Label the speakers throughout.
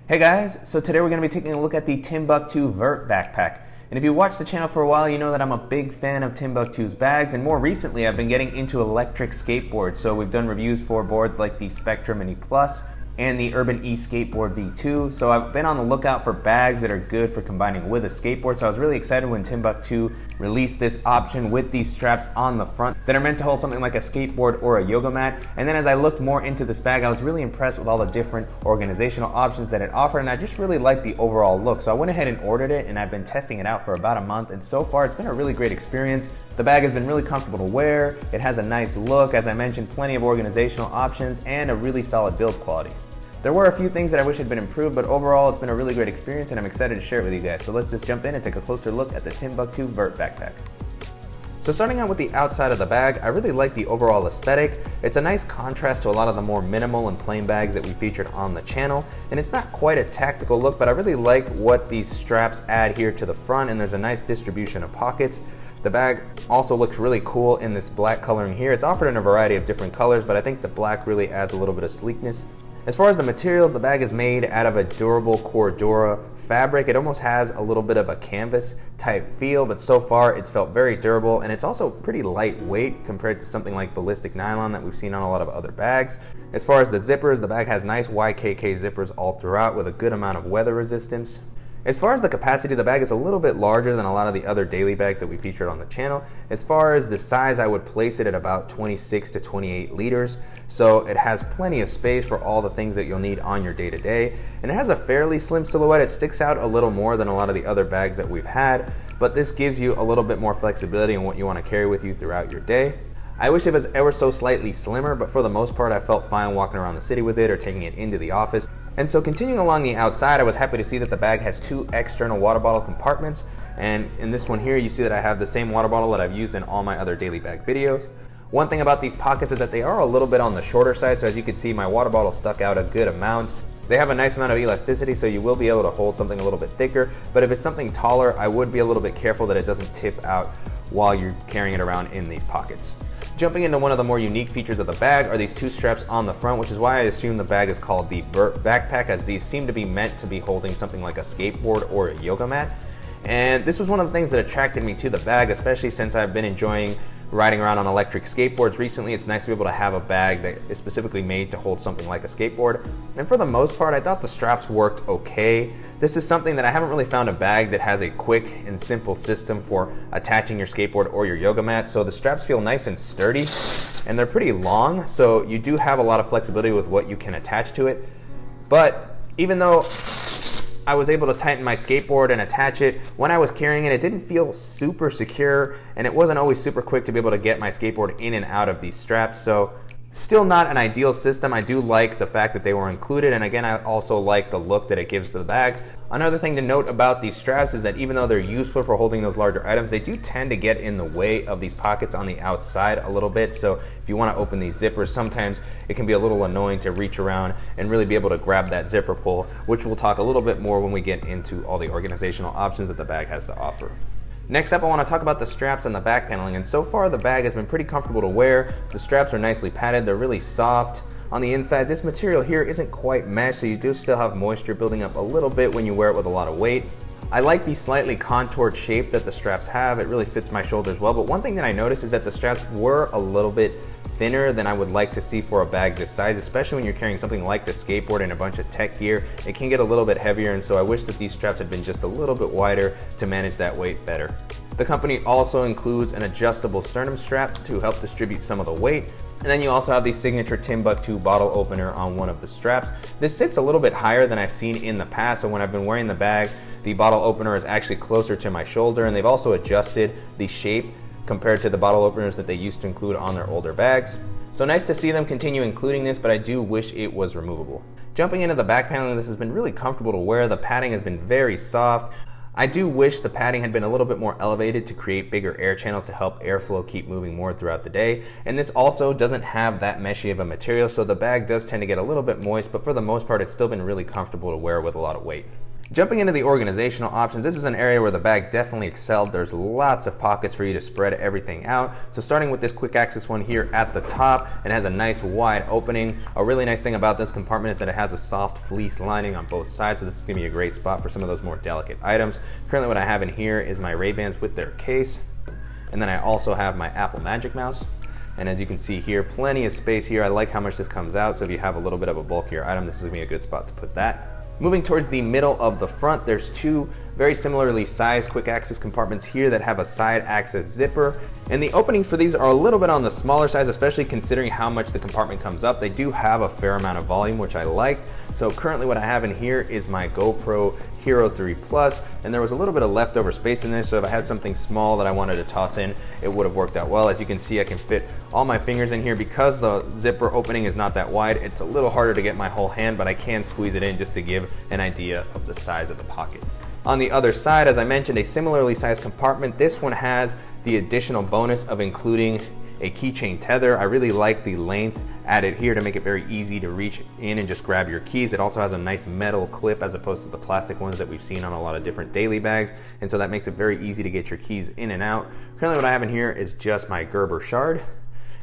Speaker 1: Hey guys, so today we're going to be taking a look at the Timbuk2 Vert Backpack. And if you watched the channel for a while, you know that I'm a big fan of Timbuk2's bags, and more recently I've been getting into electric skateboards. So we've done reviews for boards like the Spectrum Mini Plus and the Urban E Skateboard V2. So I've been on the lookout for bags that are good for combining with a skateboard. So I was really excited when Timbuk2 released this option with these straps on the front that are meant to hold something like a skateboard or a yoga mat. And then as I looked more into this bag, I was really impressed with all the different organizational options that it offered, and I just really liked the overall look. So I went ahead and ordered it, and I've been testing it out for about a month, and so far it's been a really great experience. The bag has been really comfortable to wear, it has a nice look, as I mentioned, plenty of organizational options, and a really solid build quality. There were a few things that I wish had been improved, but overall it's been a really great experience and I'm excited to share it with you guys. So let's just jump in and take a closer look at the Timbuk2 Vert Backpack. So starting out with the outside of the bag, I really like the overall aesthetic. It's a nice contrast to a lot of the more minimal and plain bags that we featured on the channel, and it's not quite a tactical look, but I really like what these straps add here to the front, and there's a nice distribution of pockets. The bag also looks really cool in this black coloring here. It's offered in a variety of different colors, but I think the black really adds a little bit of sleekness. As far as the materials, the bag is made out of a durable Cordura fabric. It almost has a little bit of a canvas type feel, but so far it's felt very durable, and it's also pretty lightweight compared to something like ballistic nylon that we've seen on a lot of other bags. As far as the zippers, the bag has nice YKK zippers all throughout with a good amount of weather resistance. As far as the capacity, the bag is a little bit larger than a lot of the other daily bags that we featured on the channel. As far as the size, I would place it at about 26 to 28 liters. So it has plenty of space for all the things that you'll need on your day-to-day. And it has a fairly slim silhouette. It sticks out a little more than a lot of the other bags that we've had, but this gives you a little bit more flexibility in what you want to carry with you throughout your day. I wish it was ever so slightly slimmer, but for the most part, I felt fine walking around the city with it or taking it into the office. And so continuing along the outside, I was happy to see that the bag has two external water bottle compartments. And in this one here, you see that I have the same water bottle that I've used in all my other daily bag videos. One thing about these pockets is that they are a little bit on the shorter side. So as you can see, my water bottle stuck out a good amount. They have a nice amount of elasticity, so you will be able to hold something a little bit thicker. But if it's something taller, I would be a little bit careful that it doesn't tip out while you're carrying it around in these pockets. Jumping into one of the more unique features of the bag are these two straps on the front, which is why I assume the bag is called the Vert Backpack, as these seem to be meant to be holding something like a skateboard or a yoga mat. And this was one of the things that attracted me to the bag, especially since I've been enjoying riding around on electric skateboards recently. It's nice to be able to have a bag that is specifically made to hold something like a skateboard. And for the most part, I thought the straps worked okay. This is something that I haven't really found a bag that has a quick and simple system for attaching your skateboard or your yoga mat. So the straps feel nice and sturdy, and they're pretty long, so you do have a lot of flexibility with what you can attach to it. But even though I was able to tighten my skateboard and attach it, when I was carrying it, it didn't feel super secure, and it wasn't always super quick to be able to get my skateboard in and out of these straps. So still not an ideal system. I do like the fact that they were included, and again, I also like the look that it gives to the bag. Another thing to note about these straps is that even though they're useful for holding those larger items, they do tend to get in the way of these pockets on the outside a little bit. So if you want to open these zippers, sometimes it can be a little annoying to reach around and really be able to grab that zipper pull, which we'll talk a little bit more when we get into all the organizational options that the bag has to offer. Next up, I want to talk about the straps and the back paneling, and so far the bag has been pretty comfortable to wear. The straps are nicely padded, they're really soft. On the inside, this material here isn't quite mesh, so you do still have moisture building up a little bit when you wear it with a lot of weight. I like the slightly contoured shape that the straps have. It really fits my shoulders well, but one thing that I noticed is that the straps were a little bit thinner than I would like to see for a bag this size, especially when you're carrying something like the skateboard and a bunch of tech gear. It can get a little bit heavier, and so I wish that these straps had been just a little bit wider to manage that weight better. The company also includes an adjustable sternum strap to help distribute some of the weight. And then you also have the signature Timbuk2 bottle opener on one of the straps. This sits a little bit higher than I've seen in the past, so when I've been wearing the bag, the bottle opener is actually closer to my shoulder, and they've also adjusted the shape compared to the bottle openers that they used to include on their older bags. So nice to see them continue including this, but I do wish it was removable. Jumping into the back paneling, this has been really comfortable to wear. The padding has been very soft. I do wish the padding had been a little bit more elevated to create bigger air channels to help airflow keep moving more throughout the day. And this also doesn't have that meshy of a material, so the bag does tend to get a little bit moist, but for the most part, it's still been really comfortable to wear with a lot of weight. Jumping into the organizational options, this is an area where the bag definitely excelled. There's lots of pockets for you to spread everything out. So starting with this quick access one here at the top, it has a nice wide opening. A really nice thing about this compartment is that it has a soft fleece lining on both sides, so this is gonna be a great spot for some of those more delicate items. Currently what I have in here is my Ray-Bans with their case, and then I also have my Apple Magic Mouse. And as you can see here, plenty of space here. I like how much this comes out, so if you have a little bit of a bulkier item, this is gonna be a good spot to put that. Moving towards the middle of the front, there's two very similarly sized quick access compartments here that have a side access zipper. And the openings for these are a little bit on the smaller size, especially considering how much the compartment comes up. They do have a fair amount of volume, which I liked. So currently what I have in here is my GoPro Hero 3 Plus, and there was a little bit of leftover space in there, so if I had something small that I wanted to toss in, it would have worked out well. As you can see, I can fit all my fingers in here. Because the zipper opening is not that wide, it's a little harder to get my whole hand, but I can squeeze it in just to give an idea of the size of the pocket. On the other side, as I mentioned, a similarly sized compartment. This one has the additional bonus of including a keychain tether. I really like the length added here to make it very easy to reach in and just grab your keys. It also has a nice metal clip as opposed to the plastic ones that we've seen on a lot of different daily bags, and so that makes it very easy to get your keys in and out. Currently what I have in here is just my Gerber shard.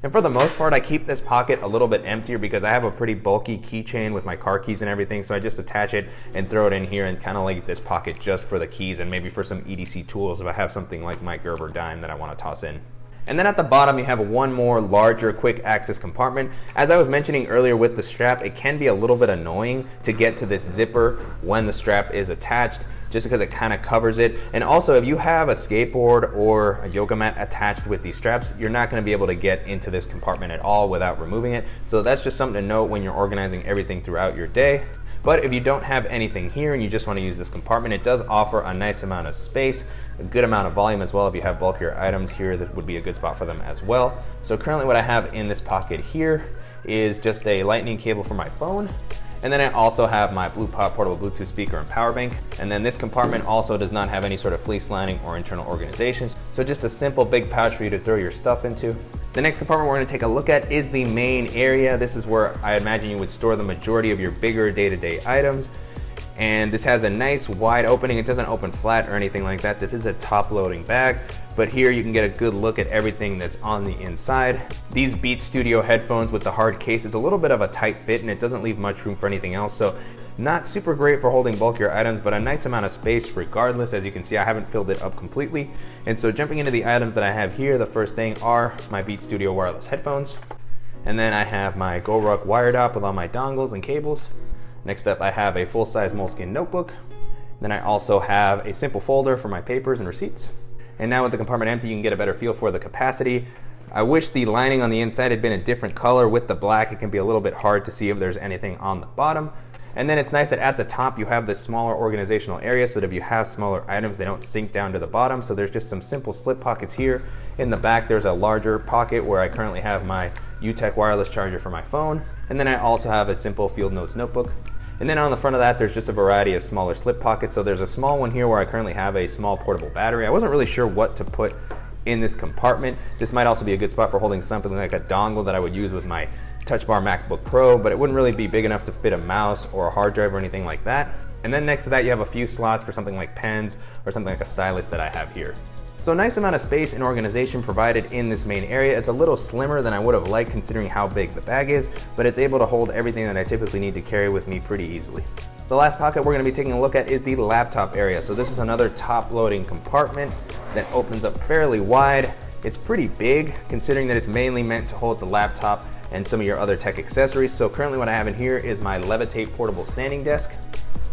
Speaker 1: And for the most part, I keep this pocket a little bit emptier because I have a pretty bulky keychain with my car keys and everything, so I just attach it and throw it in here and kind of leave this pocket just for the keys and maybe for some EDC tools if I have something like my Gerber dime that I want to toss in. And then at the bottom, you have one more larger quick access compartment. As I was mentioning earlier with the strap, it can be a little bit annoying to get to this zipper when the strap is attached, just because it kind of covers it. And also, if you have a skateboard or a yoga mat attached with these straps, you're not going to be able to get into this compartment at all without removing it. So that's just something to note when you're organizing everything throughout your day. But if you don't have anything here and you just want to use this compartment, it does offer a nice amount of space, a good amount of volume as well. If you have bulkier items here, this would be a good spot for them as well. So currently what I have in this pocket here is just a lightning cable for my phone. And then I also have my Blue Pop portable Bluetooth speaker and power bank. And then this compartment also does not have any sort of fleece lining or internal organization. So just a simple big pouch for you to throw your stuff into. The next compartment we're going to take a look at is the main area. This is where I imagine you would store the majority of your bigger day-to-day items. And this has a nice wide opening. It doesn't open flat or anything like that. This is a top-loading bag, but here you can get a good look at everything that's on the inside. These Beats Studio headphones with the hard case is a little bit of a tight fit and it doesn't leave much room for anything else. So not super great for holding bulkier items, but a nice amount of space regardless. As you can see, I haven't filled it up completely. And so jumping into the items that I have here, the first thing are my Beats Studio wireless headphones. And then I have my GoRuck wire dock with all my dongles and cables. Next up, I have a full-size moleskin notebook. Then I also have a simple folder for my papers and receipts. And now with the compartment empty, you can get a better feel for the capacity. I wish the lining on the inside had been a different color. With the black, it can be a little bit hard to see if there's anything on the bottom. And then it's nice that at the top, you have this smaller organizational area so that if you have smaller items, they don't sink down to the bottom. So there's just some simple slip pockets here. In the back, there's a larger pocket where I currently have my UTech wireless charger for my phone. And then I also have a simple Field Notes notebook. And then on the front of that, there's just a variety of smaller slip pockets. So there's a small one here where I currently have a small portable battery. I wasn't really sure what to put in this compartment. This might also be a good spot for holding something like a dongle that I would use with my Touch Bar MacBook Pro, but it wouldn't really be big enough to fit a mouse or a hard drive or anything like that. And then next to that, you have a few slots for something like pens or something like a stylus that I have here. So a nice amount of space and organization provided in this main area. It's a little slimmer than I would have liked considering how big the bag is, but it's able to hold everything that I typically need to carry with me pretty easily. The last pocket we're going to be taking a look at is the laptop area. So this is another top-loading compartment that opens up fairly wide. It's pretty big considering that it's mainly meant to hold the laptop and some of your other tech accessories. So currently what I have in here is my Levitate portable standing desk,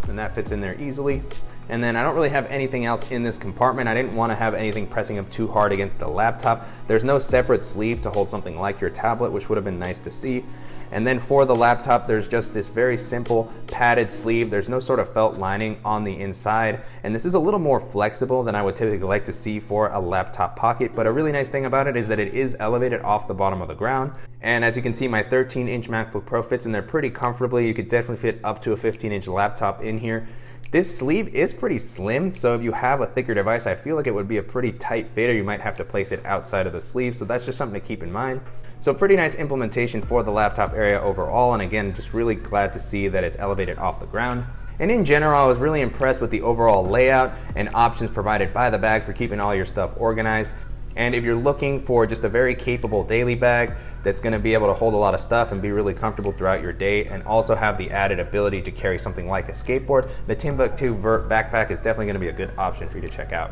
Speaker 1: and that fits in there easily. And then I don't really have anything else in this compartment. I didn't want to have anything pressing up too hard against the laptop. There's no separate sleeve to hold something like your tablet, which would have been nice to see. And then for the laptop, there's just this very simple padded sleeve. There's no sort of felt lining on the inside. And this is a little more flexible than I would typically like to see for a laptop pocket. But a really nice thing about it is that it is elevated off the bottom of the ground. And as you can see, my 13-inch MacBook Pro fits in there pretty comfortably. You could definitely fit up to a 15-inch laptop in here. This sleeve is pretty slim, so if you have a thicker device, I feel like it would be a pretty tight fit, or you might have to place it outside of the sleeve, so that's just something to keep in mind. So pretty nice implementation for the laptop area overall, and again, just really glad to see that it's elevated off the ground. And in general, I was really impressed with the overall layout and options provided by the bag for keeping all your stuff organized. And if you're looking for just a very capable daily bag that's going to be able to hold a lot of stuff and be really comfortable throughout your day and also have the added ability to carry something like a skateboard, the Timbuk2 Vert Backpack is definitely going to be a good option for you to check out.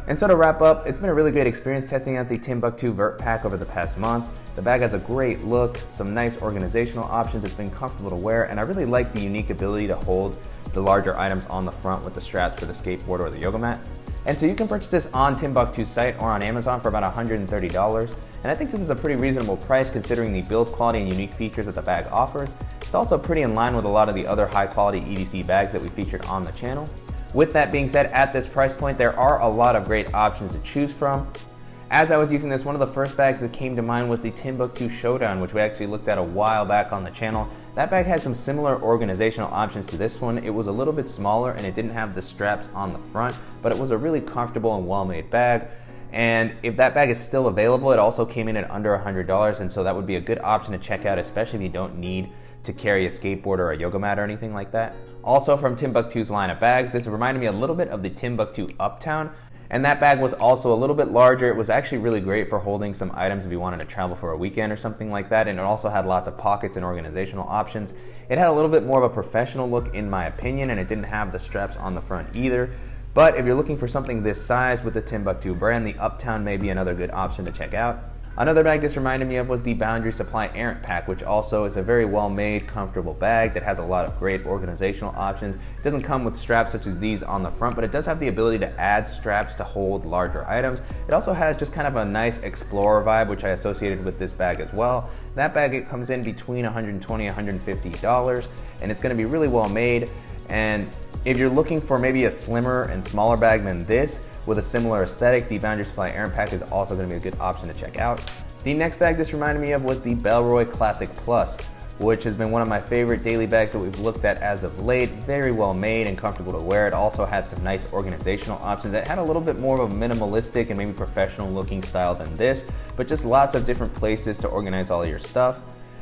Speaker 1: And so to wrap up, it's been a really great experience testing out the Timbuk2 Vert Pack over the past month. The bag has a great look, some nice organizational options, it's been comfortable to wear, and I really like the unique ability to hold the larger items on the front with the straps for the skateboard or the yoga mat. And so you can purchase this on Timbuk2's site or on Amazon for about $130. And I think this is a pretty reasonable price considering the build quality and unique features that the bag offers. It's also pretty in line with a lot of the other high quality EDC bags that we featured on the channel. With that being said, at this price point, there are a lot of great options to choose from. As I was using this, one of the first bags that came to mind was the Timbuk2 Showdown, which we actually looked at a while back on the channel. That bag had some similar organizational options to this one. It was a little bit smaller and it didn't have the straps on the front, but it was a really comfortable and well-made bag. And if that bag is still available, it also came in at under $100, and so that would be a good option to check out, especially if you don't need to carry a skateboard or a yoga mat or anything like that. Also from Timbuk2's line of bags, this reminded me a little bit of the Timbuk2 Uptown. And that bag was also a little bit larger. It was actually really great for holding some items if you wanted to travel for a weekend or something like that. And it also had lots of pockets and organizational options. It had a little bit more of a professional look in my opinion, and it didn't have the straps on the front either. But if you're looking for something this size with the Timbuk2 brand, the Uptown may be another good option to check out. Another bag this reminded me of was the Boundary Supply Errant Pack, which also is a very well-made, comfortable bag that has a lot of great organizational options. It doesn't come with straps such as these on the front, but it does have the ability to add straps to hold larger items. It also has just kind of a nice explorer vibe, which I associated with this bag as well. That bag, it comes in between $120 and $150, and it's going to be really well made. And if you're looking for maybe a slimmer and smaller bag than this, with a similar aesthetic, the Boundary Supply Errant Pack is also going to be a good option to check out. The next bag this reminded me of was the Bellroy Classic Plus, which has been one of my favorite daily bags that we've looked at as of late. Very well made and comfortable to wear. It also had some nice organizational options. It had a little bit more of a minimalistic and maybe professional looking style than this, but just lots of different places to organize all of your stuff.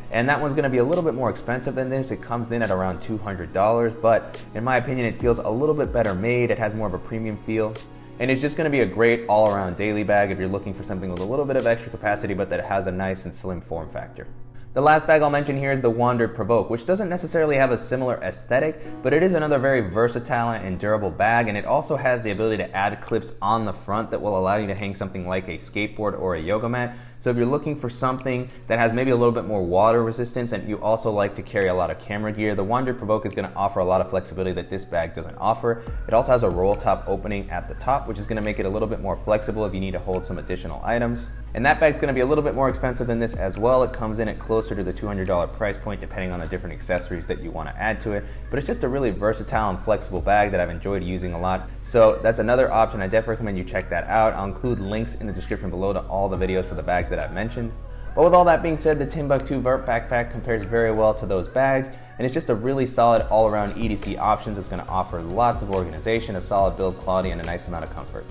Speaker 1: And that one's going to be a little bit more expensive than this. It comes in at around $200, but in my opinion, it feels a little bit better made. It has more of a premium feel. And it's just going to be a great all-around daily bag if you're looking for something with a little bit of extra capacity but that has a nice and slim form factor. The last bag I'll mention here is the Wandered Provoke, which doesn't necessarily have a similar aesthetic, but it is another very versatile and durable bag, and it also has the ability to add clips on the front that will allow you to hang something like a skateboard or a yoga mat. So if you're looking for something that has maybe a little bit more water resistance and you also like to carry a lot of camera gear, the Wandered Provoke is going to offer a lot of flexibility that this bag doesn't offer. It also has a roll top opening at the top, which is going to make it a little bit more flexible if you need to hold some additional items. And that bag's going to be a little bit more expensive than this as well. It comes in at closer to the $200 price point depending on the different accessories that you want to add to it. But it's just a really versatile and flexible bag that I've enjoyed using a lot. So that's another option. I definitely recommend you check that out. I'll include links in the description below to all the videos for the bags that I've mentioned. But with all that being said, the Timbuk2 Vert Backpack compares very well to those bags, and it's just a really solid all-around EDC option that's going to offer lots of organization, a solid build quality, and a nice amount of comfort.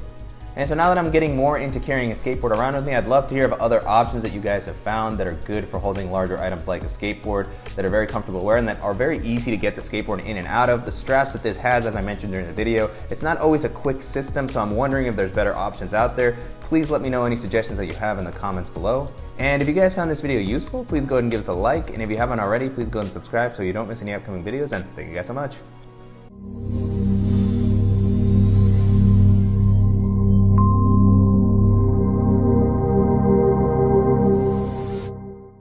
Speaker 1: And so now that I'm getting more into carrying a skateboard around with me, I'd love to hear of other options that you guys have found that are good for holding larger items like a skateboard, that are very comfortable to wear and that are very easy to get the skateboard in and out of. The straps that this has, as I mentioned during the video, it's not always a quick system, so I'm wondering if there's better options out there. Please let me know any suggestions that you have in the comments below. And if you guys found this video useful, please go ahead and give us a like. And if you haven't already, please go ahead and subscribe so you don't miss any upcoming videos. And thank you guys so much.